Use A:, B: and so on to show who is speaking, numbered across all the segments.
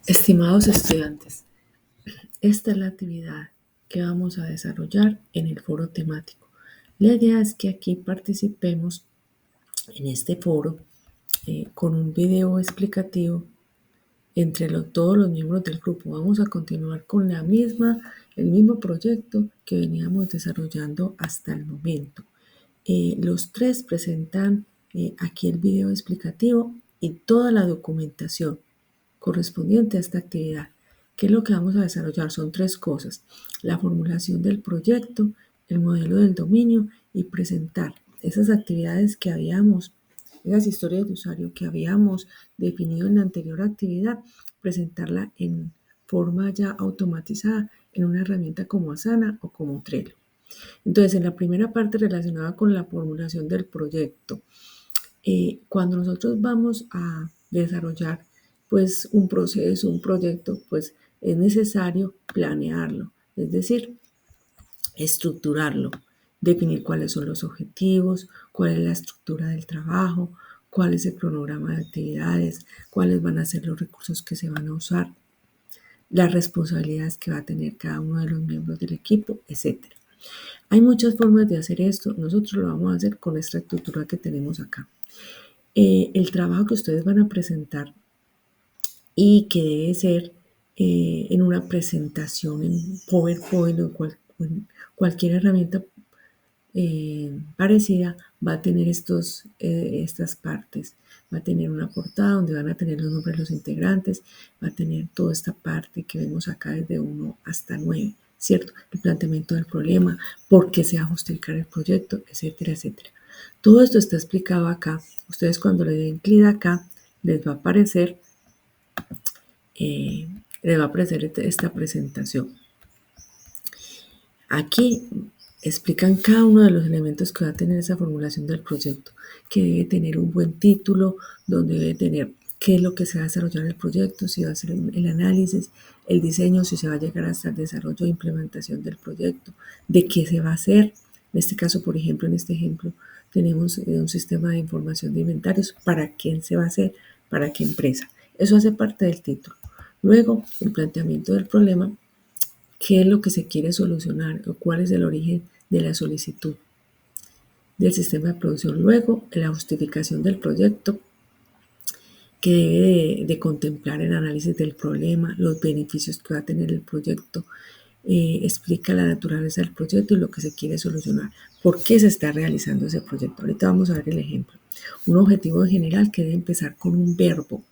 A: Estimados estudiantes, esta es la actividad que vamos a desarrollar en el foro temático. La idea es que aquí participemos en este foro con un video explicativo entre todos los miembros del grupo. Vamos a continuar con el mismo proyecto que veníamos desarrollando hasta el momento. Los tres presentan aquí el video explicativo y toda la documentación correspondiente a esta actividad. ¿Qué es lo que vamos a desarrollar? Son tres cosas: la formulación del proyecto, el modelo del dominio y presentar esas actividades esas historias de usuario que habíamos definido en la anterior actividad, presentarla en forma ya automatizada en una herramienta como Asana o como Trello. Entonces, en la primera parte relacionada con la formulación del proyecto, cuando nosotros vamos a desarrollar pues un proceso, un proyecto, pues es necesario planearlo, es decir, estructurarlo, definir cuáles son los objetivos, cuál es la estructura del trabajo, cuál es el cronograma de actividades, cuáles van a ser los recursos que se van a usar, las responsabilidades que va a tener cada uno de los miembros del equipo, etcétera. Hay muchas formas de hacer esto. Nosotros lo vamos a hacer con esta estructura que tenemos acá. El trabajo que ustedes van a presentar y que debe ser en una presentación en PowerPoint o en cualquier herramienta parecida, va a tener estas partes. Va a tener una portada donde van a tener los nombres de los integrantes, va a tener toda esta parte que vemos acá desde 1 hasta 9, ¿cierto? El planteamiento del problema, por qué se va a justificar el proyecto, etcétera, etcétera. Todo esto está explicado acá. Ustedes cuando le den clic acá, les va a aparecer, eh, esta presentación. Aquí explican cada uno de los elementos que va a tener esa formulación del proyecto, que debe tener un buen título, donde debe tener qué es lo que se va a desarrollar en el proyecto, si va a ser el análisis, el diseño, si se va a llegar hasta el desarrollo e implementación del proyecto, de qué se va a hacer. En este caso, por ejemplo, tenemos un sistema de información de inventarios, para quién se va a hacer, para qué empresa. Eso hace parte del título. Luego, el planteamiento del problema, qué es lo que se quiere solucionar o cuál es el origen de la solicitud del sistema de producción. Luego, la justificación del proyecto, que debe de contemplar el análisis del problema, los beneficios que va a tener el proyecto, explica la naturaleza del proyecto y lo que se quiere solucionar, por qué se está realizando ese proyecto. Ahorita vamos a ver el ejemplo. Un objetivo general que debe empezar con un verbo.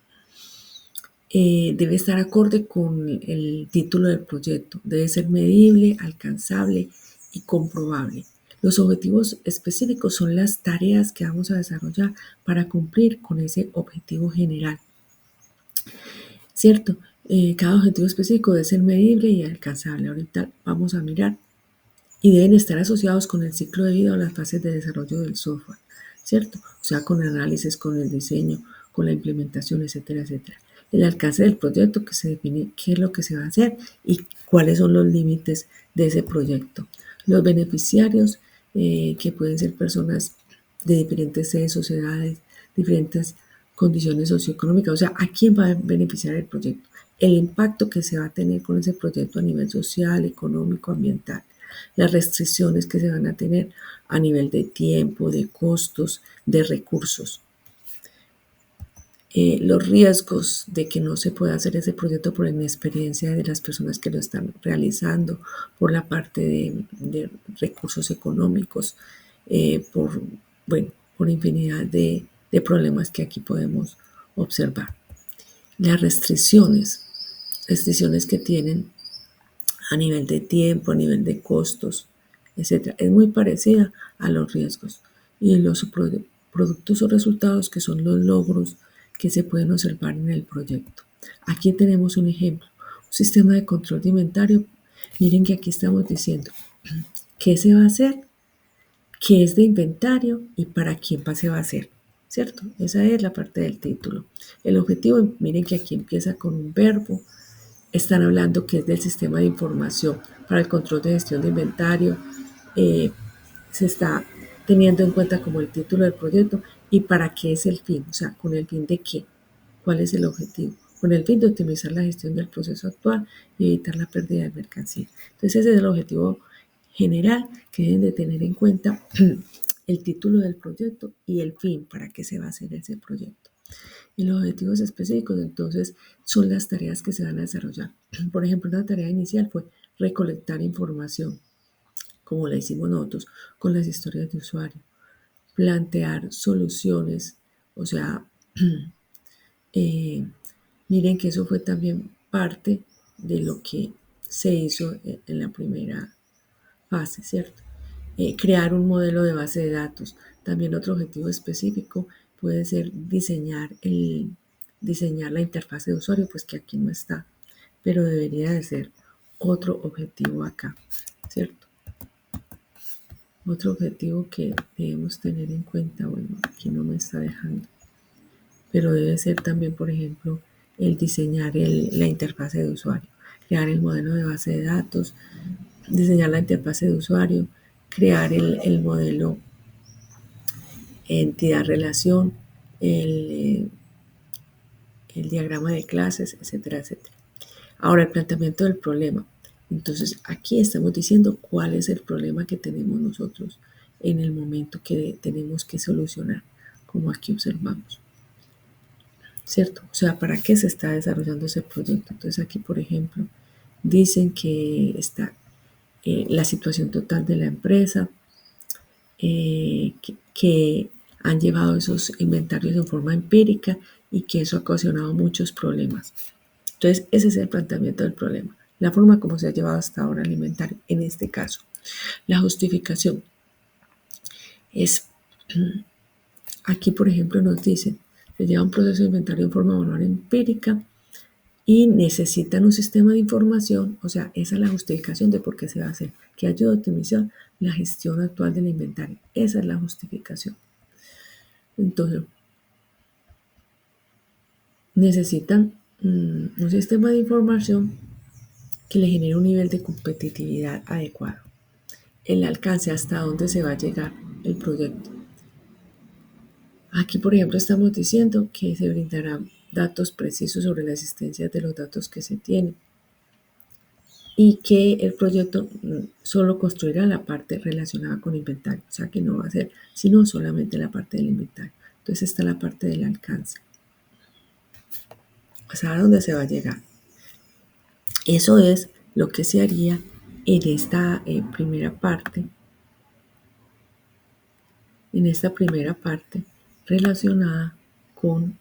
A: Debe estar acorde con el título del proyecto, debe ser medible, alcanzable y comprobable. Los objetivos específicos son las tareas que vamos a desarrollar para cumplir con ese objetivo general, ¿cierto? Cada objetivo específico debe ser medible y alcanzable. Ahorita vamos a mirar, y deben estar asociados con el ciclo de vida o las fases de desarrollo del software, ¿cierto? O sea, con el análisis, con el diseño, con la implementación, etcétera, etcétera. El alcance del proyecto, que se define qué es lo que se va a hacer y cuáles son los límites de ese proyecto. Los beneficiarios, que pueden ser personas de diferentes sedes, sociedades, diferentes condiciones socioeconómicas, o sea, ¿a quién va a beneficiar el proyecto? El impacto que se va a tener con ese proyecto a nivel social, económico, ambiental, las restricciones que se van a tener a nivel de tiempo, de costos, de recursos. Los riesgos de que no se pueda hacer ese proyecto por inexperiencia de las personas que lo están realizando, por la parte de recursos económicos, por, bueno, por infinidad de problemas que aquí podemos observar. Las restricciones que tienen a nivel de tiempo, a nivel de costos, etcétera, es muy parecida a los riesgos. Y los productos o resultados, que son los logros que se pueden observar en el proyecto. Aquí tenemos un ejemplo, un sistema de control de inventario. Miren que aquí estamos diciendo qué se va a hacer, qué es de inventario y para quién se va a hacer, ¿cierto? Esa es la parte del título. El objetivo, miren que aquí empieza con un verbo. Están hablando que es del sistema de información para el control de gestión de inventario. Se está teniendo en cuenta como el título del proyecto y para qué es el fin, o sea, con el fin de qué, cuál es el objetivo, con el fin de optimizar la gestión del proceso actual y evitar la pérdida de mercancía. Entonces ese es el objetivo general que deben de tener en cuenta el título del proyecto y el fin para qué se va a hacer ese proyecto. Y los objetivos específicos, entonces, son las tareas que se van a desarrollar. Por ejemplo, una tarea inicial fue recolectar información, como la hicimos nosotros con las historias de usuario, plantear soluciones, o sea, eh, miren que eso fue también parte de lo que se hizo en la primera fase, ¿cierto? Crear un modelo de base de datos. También otro objetivo específico puede ser diseñar la interfaz de usuario, pues que aquí no está, pero debería de ser otro objetivo acá, ¿cierto? Otro objetivo que debemos tener en cuenta, bueno, aquí no me está dejando, pero debe ser también, por ejemplo, el diseñar la interfaz de usuario, crear el modelo de base de datos, diseñar la interfaz de usuario, crear el modelo entidad-relación, el diagrama de clases, etcétera, etcétera. Ahora, el planteamiento del problema. Entonces, aquí estamos diciendo cuál es el problema que tenemos nosotros en el momento que tenemos que solucionar, como aquí observamos. ¿Cierto? O sea, ¿para qué se está desarrollando ese proyecto? Entonces, aquí, por ejemplo, dicen que está la situación total de la empresa, que han llevado esos inventarios en forma empírica y que eso ha ocasionado muchos problemas. Entonces, ese es el planteamiento del problema, la forma como se ha llevado hasta ahora el inventario. En este caso, la justificación es, aquí por ejemplo nos dicen, se lleva un proceso de inventario en forma manual empírica y necesitan un sistema de información, o sea, esa es la justificación de por qué se va a hacer, que ayuda a optimizar la gestión actual del inventario. Esa es la justificación. Entonces, necesitan un sistema de información que le genere un nivel de competitividad adecuado. El alcance hasta dónde se va a llegar el proyecto. Aquí, por ejemplo, estamos diciendo que se brindarán datos precisos sobre la existencia de los datos que se tienen y que el proyecto solo construirá la parte relacionada con inventario, o sea que no va a ser sino solamente la parte del inventario. Entonces está la parte del alcance, o sea, a dónde se va a llegar. Eso es lo que se haría en esta primera parte relacionada con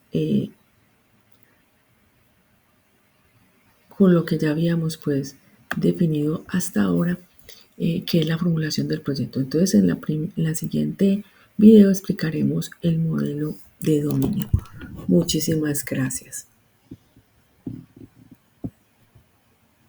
A: lo que ya habíamos pues definido hasta ahora, que es la formulación del proyecto. Entonces en la siguiente video explicaremos el modelo de dominio. Muchísimas gracias.